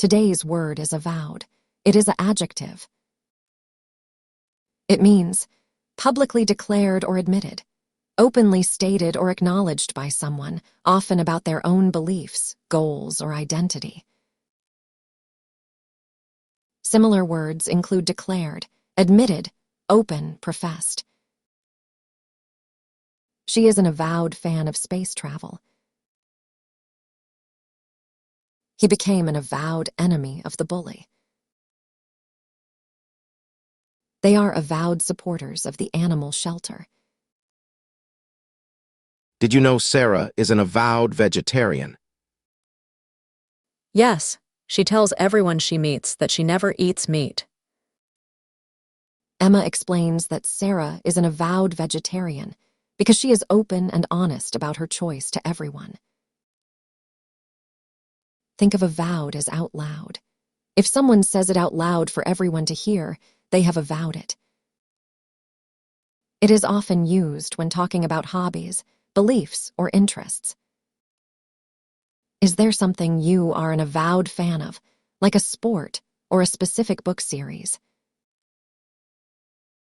Today's word is avowed. It is an adjective. It means publicly declared or admitted, openly stated or acknowledged by someone, often about their own beliefs, goals, or identity. Similar words include declared, admitted, open, professed. She is an avowed fan of space travel. He became an avowed enemy of the bully. They are avowed supporters of the animal shelter. Did you know Sarah is an avowed vegetarian? Yes, she tells everyone she meets that she never eats meat. Emma explains that Sarah is an avowed vegetarian because she is open and honest about her choice to everyone. Think of avowed as out loud. If someone says it out loud for everyone to hear, they have avowed it. It is often used when talking about hobbies, beliefs, or interests. Is there something you are an avowed fan of, like a sport or a specific book series?